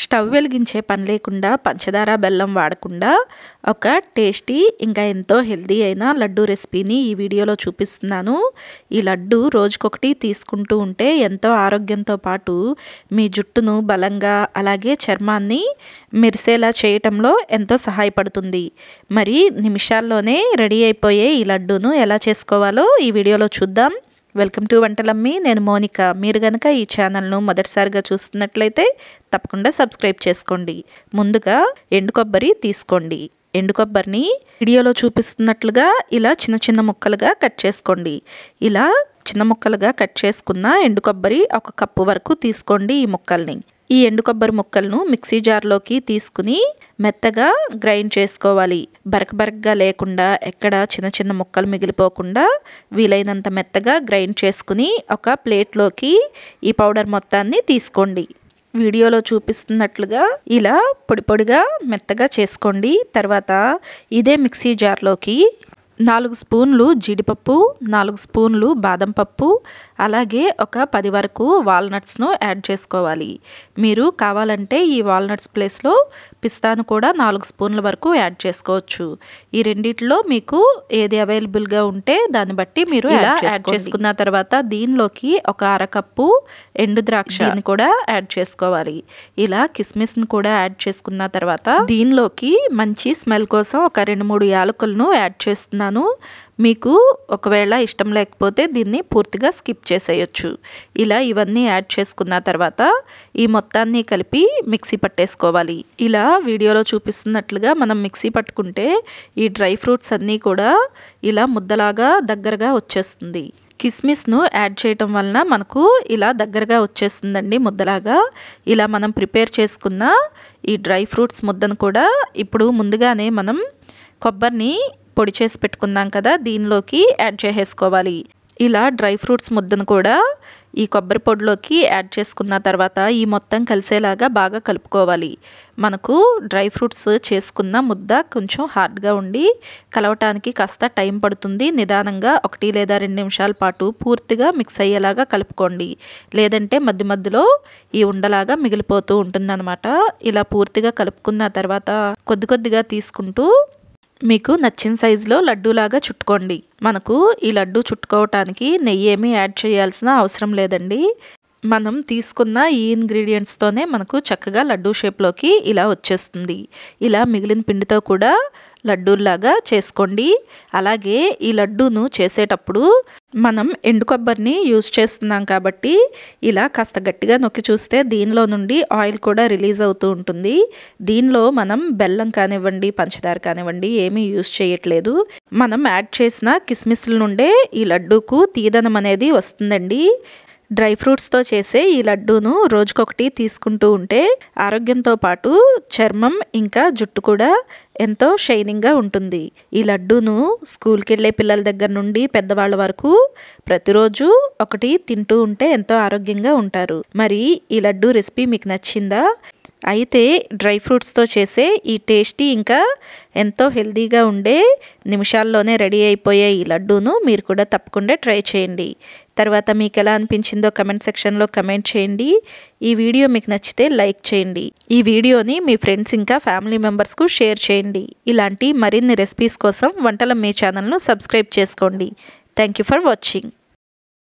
Stove వెలిగించే పని లేకుండా పంచదార బెల్లం వాడకుండా ఒక టేస్టీ ఇంకా ఎంతో హెల్దీ అయిన లడ్డు రెసిపీని ఈ వీడియోలో చూపిస్తున్నాను. ఈ లడ్డు రోజుకొకటి తీసుకుంటూ ఉంటే ఎంతో ఆరోగ్యంతో పాటు మీ జుట్టును బలంగా అలాగే చర్మాన్ని మెరిసేలా చేయటంలో ఎంతో సహాయపడుతుంది. మరి నిమిషాల్లోనే రెడీ అయిపోయే ఈ లడ్డూను ఎలా చేసుకోవాలో ఈ వీడియోలో చూద్దాం. Welcome to Vantalammi. నేను మోనిక. మీరు గనక ఈ ఛానల్ను మొదటిసారిగా చూస్తున్నట్లయితే తప్పకుండా సబ్స్క్రైబ్ చేసుకోండి. ముందుగా ఎండు కొబ్బరి తీసుకోండి. ఎండు కొబ్బరిని వీడియోలో చూపిస్తున్నట్లుగా ఇలా చిన్న చిన్న ముక్కలుగా కట్ చేసుకోండి. ఇలా చిన్న ముక్కలుగా కట్ చేసుకున్న ఎండు కొబ్బరి 1 కప్పు వరకు తీసుకోండి. ఈ ముక్కల్ని ఈ ఎండు కొబ్బరి ముక్కలను మిక్సీ జార్లోకి తీసుకుని మెత్తగా గ్రైండ్ చేసుకోవాలి. బరకబరకగా లేకుండా ఎక్కడ చిన్న చిన్న ముక్కలు మిగిలిపోకుండా వీలైనంత మెత్తగా గ్రైండ్ చేసుకుని ఒక ప్లేట్లోకి ఈ పౌడర్ మొత్తాన్ని తీసుకోండి. వీడియోలో చూపిస్తున్నట్లుగా ఇలా పొడి పొడిగా మెత్తగా చేసుకోండి. తర్వాత ఇదే మిక్సీ జార్లోకి 4 స్పూన్లు జీడిపప్పు, 4 స్పూన్లు బాదం పప్పు, అలాగే ఒక 10 వరకు వాల్నట్స్ను యాడ్ చేసుకోవాలి. మీరు కావాలంటే ఈ వాల్నట్స్ ప్లేస్లో పిస్తాను కూడా 4 స్పూన్ల వరకు యాడ్ చేసుకోవచ్చు. ఈ రెండిట్లో మీకు ఏది అవైలబుల్గా ఉంటే దాన్ని బట్టి మీరు ఇలా యాడ్ చేసుకున్న తర్వాత దీనిలోకి ఒక 1/2 కప్పు ఎండు ద్రాక్షని కూడా యాడ్ చేసుకోవాలి. ఇలా కిస్మిస్ని కూడా యాడ్ చేసుకున్న తర్వాత దీనిలోకి మంచి స్మెల్ కోసం ఒక 2-3 యాలకులను యాడ్ చేస్తున్నాను. మీకు ఒకవేళ ఇష్టం లేకపోతే దీన్ని పూర్తిగా స్కిప్ చేసేయచ్చు. ఇలా ఇవన్నీ యాడ్ చేసుకున్న తర్వాత ఈ మొత్తాన్ని కలిపి మిక్సీ పట్టేసుకోవాలి. ఇలా వీడియోలో చూపిస్తున్నట్లుగా మనం మిక్సీ పట్టుకుంటే ఈ డ్రై ఫ్రూట్స్ అన్నీ కూడా ఇలా ముద్దలాగా దగ్గరగా వచ్చేస్తుంది. కిస్మిస్ను యాడ్ చేయటం వలన మనకు ఇలా దగ్గరగా వచ్చేస్తుందండి ముద్దలాగా. ఇలా మనం ప్రిపేర్ చేసుకున్న ఈ డ్రై ఫ్రూట్స్ ముద్దను కూడా ఇప్పుడు ముందుగానే మనం కొబ్బరిని పొడి చేసి పెట్టుకున్నాం కదా, దీనిలోకి యాడ్ చేసేసుకోవాలి. ఇలా డ్రై ఫ్రూట్స్ ముద్దను కూడా ఈ కొబ్బరి పొడిలోకి యాడ్ చేసుకున్న తర్వాత ఈ మొత్తం కలిసేలాగా బాగా కలుపుకోవాలి. మనకు డ్రై ఫ్రూట్స్ చేసుకున్న ముద్ద కొంచెం హార్డ్గా ఉండి కలవటానికి కాస్త టైం పడుతుంది. నిదానంగా 1 లేదా 2 నిమిషాల పాటు పూర్తిగా మిక్స్ అయ్యేలాగా కలుపుకోండి. లేదంటే మధ్య మధ్యలో ఈ ఉండలాగా మిగిలిపోతూ ఉంటుందన్నమాట. ఇలా పూర్తిగా కలుపుకున్న తర్వాత కొద్ది కొద్దిగా తీసుకుంటూ మీకు నచ్చిన సైజులో లడ్డూలాగా చుట్టుకోండి. మనకు ఈ లడ్డు చుట్టుకోవటానికి నెయ్యి ఏమీ యాడ్ చేయాల్సిన అవసరం లేదండి. మనం తీసుకున్న ఈ ఇంగ్రీడియంట్స్తోనే మనకు చక్కగా లడ్డూ షేప్లోకి ఇలా వచ్చేస్తుంది. ఇలా మిగిలిన పిండితో కూడా లడ్డూలాగా చేసుకోండి. అలాగే ఈ లడ్డూను చేసేటప్పుడు మనం ఎండు కొబ్బరిని యూజ్ చేస్తున్నాం కాబట్టి ఇలా కాస్త గట్టిగా నొక్కి చూస్తే దీనిలో నుండి ఆయిల్ కూడా రిలీజ్ అవుతూ ఉంటుంది. దీనిలో మనం బెల్లం కానివ్వండి, పంచదార కానివ్వండి ఏమీ యూజ్ చేయట్లేదు. మనం యాడ్ చేసిన కిస్మిస్ల నుండే ఈ లడ్డూకు తీదనం అనేది వస్తుందండి. డ్రై ఫ్రూట్స్తో చేసే ఈ లడ్డూను రోజుకొకటి తీసుకుంటూ ఉంటే ఆరోగ్యంతో పాటు చర్మం ఇంకా జుట్టు కూడా ఎంతో షైనింగ్గా ఉంటుంది. ఈ లడ్డూను స్కూల్కి వెళ్ళే పిల్లల దగ్గర నుండి పెద్దవాళ్ళ వరకు ప్రతిరోజు ఒకటి తింటూ ఉంటే ఎంతో ఆరోగ్యంగా ఉంటారు. మరి ఈ లడ్డూ రెసిపీ మీకు నచ్చిందా? అయితే డ్రై ఫ్రూట్స్తో చేసే ఈ టేస్టీ ఇంకా ఎంతో హెల్దీగా ఉండే నిమిషాల్లోనే రెడీ అయిపోయే ఈ లడ్డూను మీరు కూడా తప్పకుండా ట్రై చేయండి. తర్వాత మీకు ఎలా అనిపించిందో కమెంట్ సెక్షన్లో కమెంట్ చేయండి. ఈ వీడియో మీకు నచ్చితే లైక్ చేయండి. ఈ వీడియోని మీ ఫ్రెండ్స్ ఇంకా ఫ్యామిలీ మెంబర్స్కు షేర్ చేయండి. ఇలాంటి మరిన్ని రెసిపీస్ కోసం వంటలమ్మి ఛానల్ను సబ్స్క్రైబ్ చేసుకోండి. Thank you for watching.